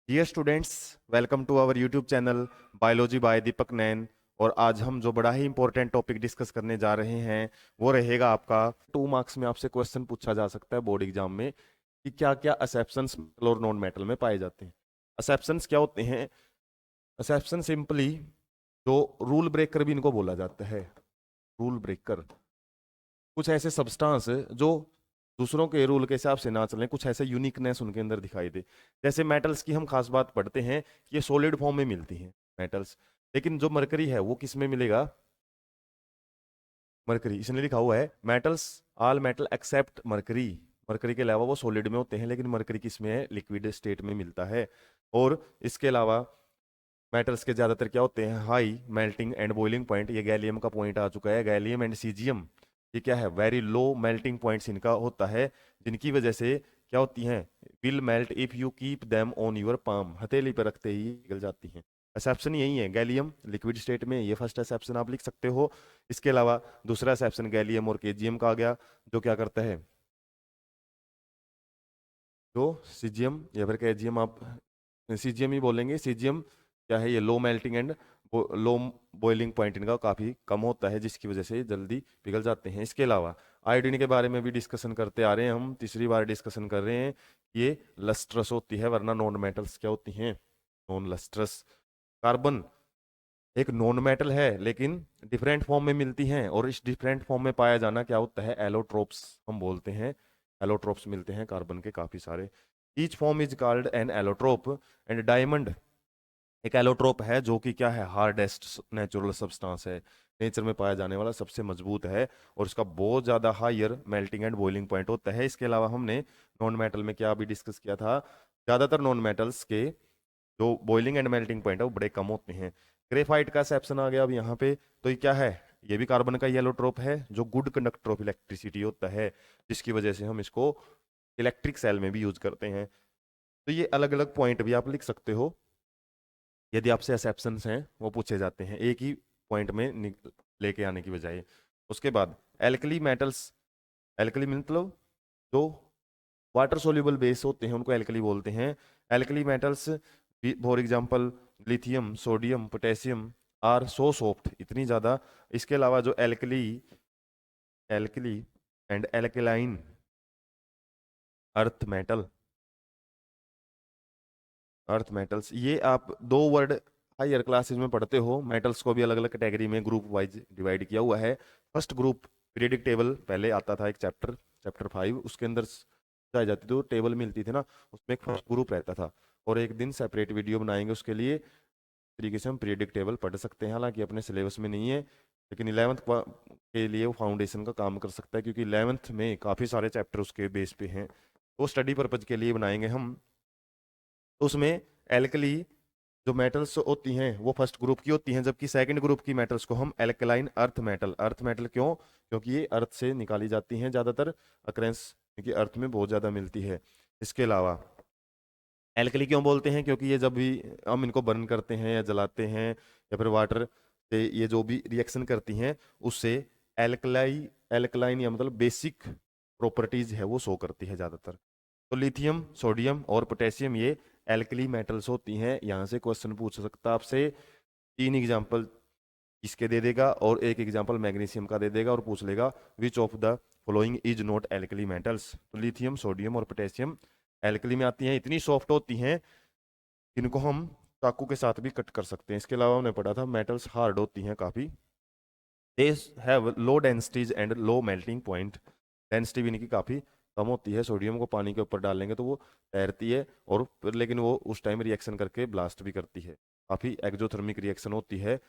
Dear students, welcome to our YouTube channel biology by Deepak Nain. और आज हम जो बड़ा ही इंपॉर्टेंट टॉपिक डिस्कस करने जा रहे हैं वो रहेगा आपका 2 मार्क्स में आपसे क्वेश्चन पूछा जा सकता है बोर्ड एग्जाम में कि क्या क्या असेप्शंस मेटल और नॉन मेटल में पाए जाते हैं। असेप्शंस क्या होते हैं? असेप्शन सिंपली जो रूल ब्रेकर भी इनको बोला जाता है। रूल ब्रेकर कुछ ऐसे सब्सटेंस जो दूसरों के रूल के हिसाब से ना चलें, कुछ ऐसे यूनिकनेस उनके अंदर दिखाई दे। जैसे मेटल्स की हम खास बात पढ़ते हैं कि ये सॉलिड फॉर्म में मिलती हैं मेटल्स, लेकिन जो मरकरी है वो किस में मिलेगा? मरकरी, इसने लिखा हुआ है metals all metal except mercury. Mercury के अलावा वो सॉलिड में होते हैं, लेकिन मरकरी किस में है? लिक्विड स्टेट में मिलता है। और इसके अलावा मेटल्स के ज्यादातर क्या होते हैं? High melting and boiling point. ये गैलियम का पॉइंट आ चुका है, गैलियम एंड सीजियम। ये क्या है? वेरी लो मेल्टिंग पॉइंट्स इनका होता है, जिनकी वजह से क्या होती हैं? Will melt if you keep them on your palm. हथेली पर रखते ही पिघल जाती हैं। एक्सेप्शन यही है, गैलियम लिक्विड स्टेट में। ये फर्स्ट एक्सेप्शन आप लिख सकते हो। इसके अलावा दूसरा एक्सेप्शन गैलियम और केजियम का आ गया, जो क्या करता है? जो सीजियम या फिर केजियम, आप सीजियम ही बोलेंगे। सीजियम क्या है? ये low melting and low boiling point इनका काफ़ी कम होता है, जिसकी वजह से जल्दी पिघल जाते हैं। इसके अलावा आयोडीन के बारे में भी डिस्कशन करते आ रहे हैं, हम तीसरी बार डिस्कशन कर रहे हैं। ये लस्ट्रस होती है, वरना नॉन मेटल्स क्या होती हैं? Non lustrous. कार्बन एक नॉन मेटल है, लेकिन डिफरेंट फॉर्म में मिलती हैं, और इस डिफरेंट फॉर्म में पाया जाना क्या होता है? एलोट्रोप्स हम बोलते हैं। एलोट्रोप्स मिलते हैं कार्बन के काफी सारे। Each form is called an allotrope. And diamond एक एलोट्रोप है, जो कि क्या है? हार्डेस्ट नेचुरल सब्सटेंस है, नेचर में पाया जाने वाला सबसे मजबूत है, और इसका बहुत ज्यादा higher melting and boiling point होता है। इसके अलावा हमने नॉन मेटल में क्या अभी डिस्कस किया था? ज्यादातर नॉन मेटल्स के जो बॉइलिंग एंड मेल्टिंग पॉइंट है वो बड़े कम होते हैं। ग्रेफाइट का एक्सेप्शन आ गया अब यहाँ पे। तो ये क्या है? ये भी कार्बन का येलोट्रोप है, जो गुड कंडक्टर ऑफ इलेक्ट्रिसिटी होता है, जिसकी वजह से हम इसको इलेक्ट्रिक सेल में भी यूज करते हैं। तो ये अलग अलग पॉइंट भी आप लिख सकते हो, यदि आपसे एक्सेप्शंस हैं वो पूछे जाते हैं एक ही पॉइंट में लेके आने की बजाय। उसके बाद एल्कली मेटल्स। एल्कली मतलब जो वाटर सोल्यूबल बेस होते हैं उनको एल्कली बोलते हैं। Alkali metals for example lithium, sodium, potassium are so soft, इतनी ज़्यादा। इसके अलावा जो alkali alkali and alkaline earth metal, earth metals, ये आप दो वर्ड हायर क्लासेस में पढ़ते हो। मेटल्स को भी अलग अलग कैटेगरी में ग्रुप वाइज डिवाइड किया हुआ है। फर्स्ट ग्रुप पीरियडिक टेबल, पहले आता था एक चैप्टर, चैप्टर 5, उसके अंदर जाई जाती थी, तो टेबल मिलती थी ना, उसमें एक फर्स्ट ग्रुप रहता था। और एक दिन सेपरेट वीडियो बनाएंगे उसके लिए, तरीके से हम पीरियडिक टेबल पढ़ सकते हैं। हालांकि अपने सिलेबस में नहीं है, लेकिन 11th के लिए वो फाउंडेशन का काम कर सकता है, क्योंकि 11th में काफ़ी सारे चैप्टर उसके बेस पे हैं। वो स्टडी पर्पज के लिए बनाएंगे हम। तो उसमें एल्कली जो मेटल्स होती हैं वो फर्स्ट ग्रुप की होती हैं, जबकि सेकंड ग्रुप की मेटल्स को हम alkaline earth metal. Earth metal क्यों? क्योंकि ये अर्थ से निकाली जाती हैं ज़्यादातर, अक्रेंस क्योंकि अर्थ में बहुत ज़्यादा मिलती है। इसके अलावा एल्कली क्यों बोलते हैं? क्योंकि ये जब भी हम इनको बर्न करते हैं या जलाते हैं या फिर वाटर से ये जो भी रिएक्शन करती हैं, उससे एल्कलाइन या मतलब बेसिक प्रॉपर्टीज है वो शो करती है ज़्यादातर। तो लिथियम, सोडियम और पोटेशियम ये एल्कली मेटल्स होती हैं। यहाँ से क्वेश्चन पूछ सकता है आपसे, 3 एग्जाम्पल इसके दे देगा और एक एग्जाम्पल मैग्नीशियम का दे देगा, और पूछ लेगा which of the following is not alkali metals. तो लिथियम, सोडियम और पोटेशियम एल्कली में आती हैं, इतनी सॉफ्ट होती हैं इनको हम चाकू के साथ भी कट कर सकते हैं। इसके अलावा हमने पढ़ा था मेटल्स हार्ड होती हैं काफ़ी, they have low densities and low melting point. Density भी इनकी काफ़ी कम होती है। सोडियम को पानी के ऊपर डालेंगे तो वो तैरती है, और लेकिन वो उस टाइम रिएक्शन करके ब्लास्ट भी करती है, काफ़ी एक्जोथर्मिक रिएक्शन होती है,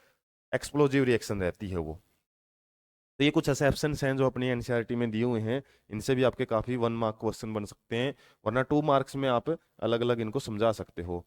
एक्सप्लोजिव रिएक्शन रहती है वो। तो ये कुछ एक्सेप्शंस हैं जो अपनी एनसीईआरटी में दिए हुए हैं, इनसे भी आपके काफ़ी 1 मार्क क्वेश्चन बन सकते हैं, वरना 2 मार्क्स में आप अलग अलग इनको समझा सकते हो।